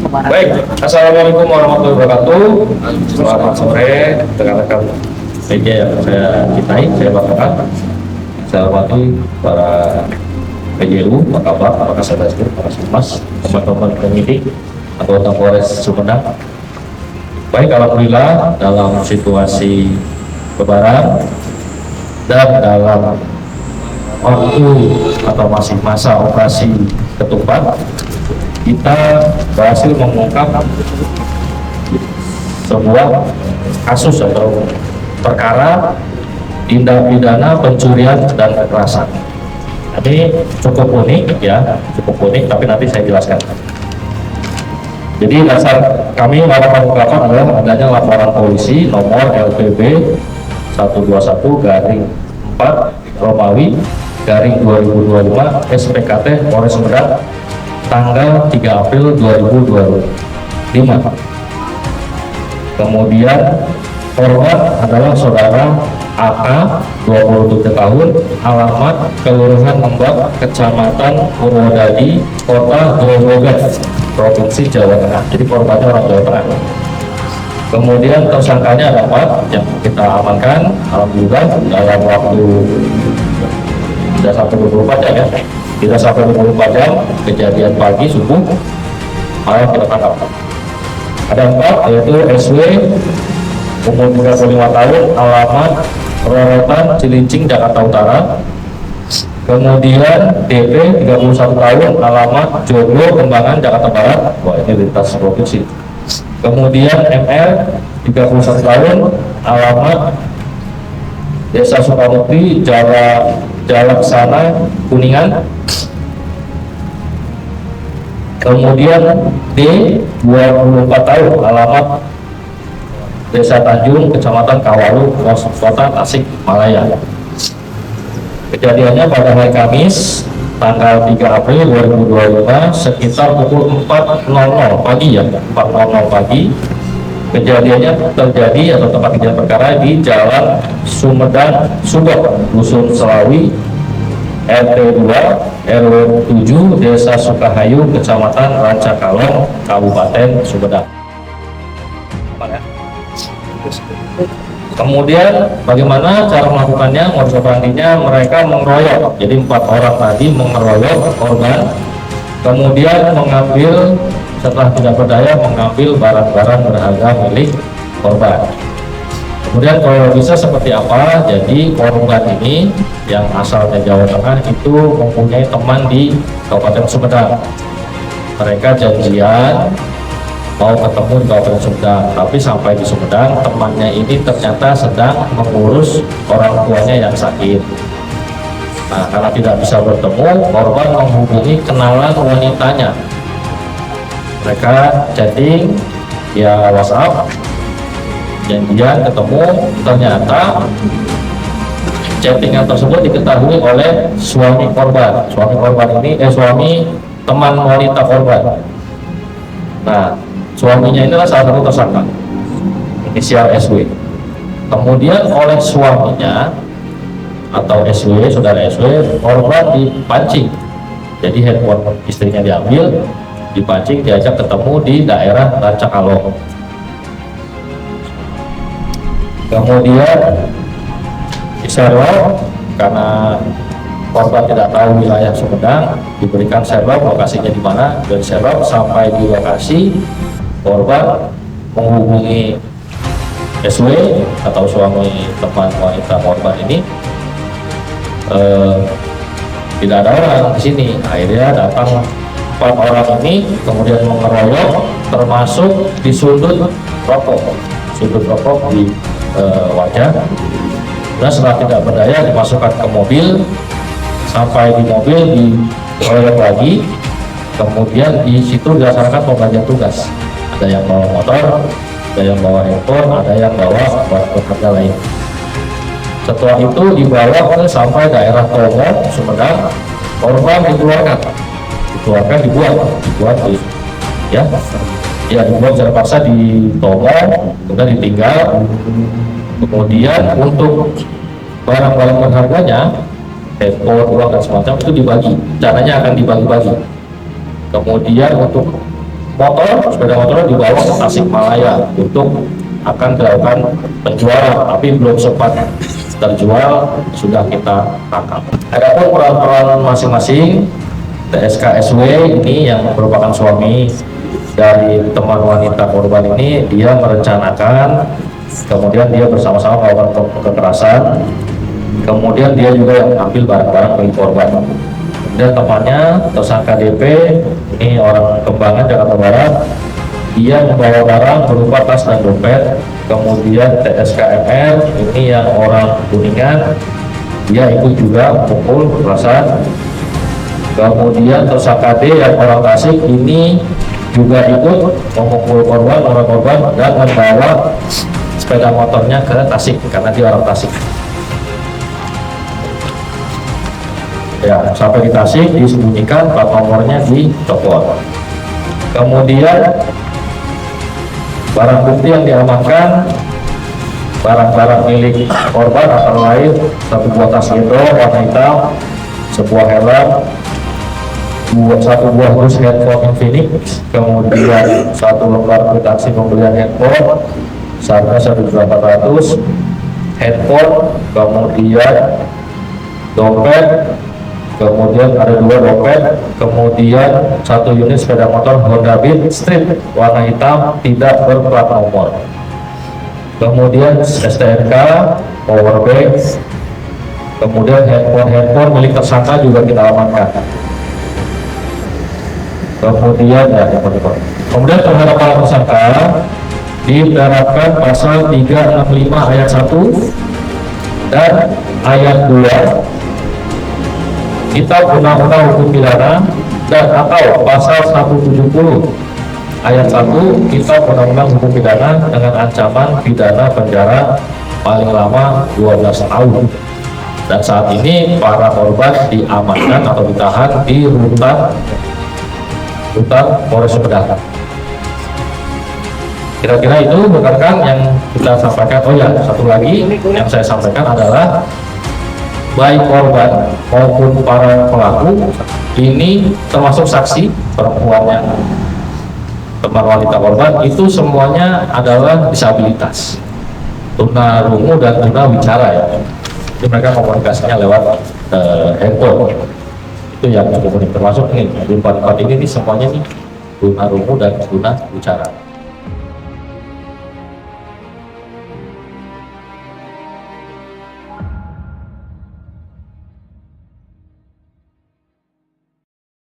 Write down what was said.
Baik, assalamualaikum warahmatullahi wabarakatuh. Selamat sore rekan-rekan media yang saya cintai, saya banggakan. Saya hormati para PJLU, Pak Kabak, Pak Kasat Para Sumas, teman-teman penyidik, anggota Polres Sumedang. Baik, alhamdulillah dalam situasi Lebaran dan dalam waktu atau masih masa operasi ketupat, kita berhasil mengungkap sebuah kasus atau perkara tindak pidana pencurian dan kekerasan. Ini cukup unik ya, cukup unik, tapi nanti saya jelaskan. Jadi dasar kami melakukan pengungkapan adalah adanya laporan polisi nomor LPB 121/4 Romawi garing 2025 SPKT Polres Sumedang tanggal 3 April 2025. Kemudian korban adalah saudara AK 27 tahun, alamat Kelurahan Lembak, Kecamatan Purwodadi, Kota Grobogan, Provinsi Jawa Tengah. Jadi korbannya orang Jawa Tengah. Kemudian tersangkanya ada 4 yang kita amankan, alhamdulillah dalam waktu tidak sampai 24 jam ya, tidak sampai 24 jam kejadian pagi subuh malam kita tangkap. Ada 4 yaitu SW umur 35 tahun, alamat Rorotan Cilincing, Jakarta Utara. Kemudian DP 31 tahun, alamat Joglo Kembangan, Jakarta Barat. Wah, ini lintas provinsi. Kemudian MR 31 tahun, alamat Desa Sukamukti, Jalan Sana, Kuningan. Kemudian D 24 tahun, alamat Desa Tanjung, Kecamatan Kawalu, Kota Tasik Malaya. Kejadiannya pada hari Kamis tanggal 3 April 2025 sekitar pukul 4.00 pagi ya, 4.00 pagi. Kejadiannya terjadi atau tempat kejadian perkara di Jalan Sumedang Subak, Dusun Selawi, RT 2 RW 7, Desa Sukahayu, Kecamatan Rancakalong, Kabupaten Sumedang. Kemudian bagaimana cara melakukannya, modus operandinya, mereka mengeroyok. Jadi 4 orang tadi mengeroyok korban, kemudian mengambil, setelah tidak berdaya, mengambil barang-barang berharga milik korban. Kemudian kalau bisa seperti apa, jadi korban ini yang asalnya Jawa Tengah itu mempunyai teman di Kabupaten Sumedang. Mereka janjian mau ketemu di Kabupaten Sumedang, tapi sampai di Sumedang temannya ini ternyata sedang mengurus orang tuanya yang sakit. Nah, karena tidak bisa bertemu, korban menghubungi kenalan wanitanya. Mereka chatting via WhatsApp, janjian ketemu. Ternyata chattingan tersebut diketahui oleh suami korban. Suami korban ini suami teman wanita korban. Nah, suaminya inilah salah satu tersangka, inisial SW. Kemudian oleh suaminya atau SW, saudara SW, korban dipancing. Jadi handphone istrinya diambil, dipancing, diajak ketemu di daerah Rancakalong. Kemudian diserok karena korban tidak tahu wilayah Sumedang, diberikan serok lokasinya di mana, dan serok sampai di lokasi. Korban menghubungi SW atau suami teman wanita korban ini, tidak ada orang di sini. Akhirnya datang 4 orang ini, kemudian mengeroyok, termasuk di sudut rokok di wajah. Dan setelah tidak berdaya dimasukkan ke mobil, sampai di mobil dikeroyok lagi. Kemudian di situ dilaksanakan pembagian tugas. Ada yang bawa motor, ada yang bawa handphone, ada yang bawa barang berharga lain. Setelah itu dibawa sampai daerah Tomo, Sumedang. Korban dibuat secara paksa di Tomo, kemudian ditinggal. Kemudian untuk barang-barang berharganya, handphone, uang dan semacam itu dibagi. Caranya akan dibagi-bagi. Kemudian untuk sepeda motor dibawa ke Tasikmalaya untuk akan dilakukan penjualan, tapi belum sempat terjual sudah kita tangkap. Adapun peran-peran masing-masing, TSK SW ini yang merupakan suami dari teman wanita korban ini, dia merencanakan, kemudian dia bersama-sama melakukan kekerasan, kemudian dia juga yang mengambil barang-barang milik korban. Dan temannya tersangka DP ini orang Kembangan, Jakarta Barat, dia membawa barang berupa tas dan dompet. Kemudian TSK MR ini yang orang Kuningan, dia ikut juga pukul kekerasan. Kemudian tersangka D yang orang Tasik ini juga ikut memukul korban, dan membawa sepeda motornya ke Tasik karena dia orang Tasik. Ya, sampai di Tasik disembunyikan, plat nomornya dicopot. Kemudian barang bukti yang diamankan, barang-barang milik korban antara lain satu buah tas gendong warna hitam, sebuah helm, satu buah dus handphone Infinix, kemudian satu lembar kwitansi pembelian handphone seharga 1.400, handphone, kemudian dompet, kemudian ada 2 dompet, kemudian 1 unit sepeda motor Honda Beat Street warna hitam tidak berplat nomor, kemudian STNK, powerbank, kemudian handphone milik tersangka juga kita amankan. Kemudian terhadap para tersangka diterapkan pasal 365 ayat 1 dan ayat 2 Kitab Undang-Undang Hukum Pidana dan atau pasal 170 ayat 1 Kitab Undang-Undang Hukum Pidana dengan ancaman pidana penjara paling lama 12 tahun. Dan saat ini para korban diamankan atau ditahan di rutan Polres Sumedang. Kira-kira itu rekan-rekan yang kita sampaikan. Oh ya, satu lagi yang saya sampaikan adalah baik korban maupun para pelaku ini termasuk saksi perempuannya, teman wanita korban itu semuanya adalah disabilitas, tunarungu dan tunawicara ya. Jadi mereka komunikasinya lewat handphone. Itu yang unik, termasuk nih di 4 ini semuanya nih tunarungu dan tunawicara.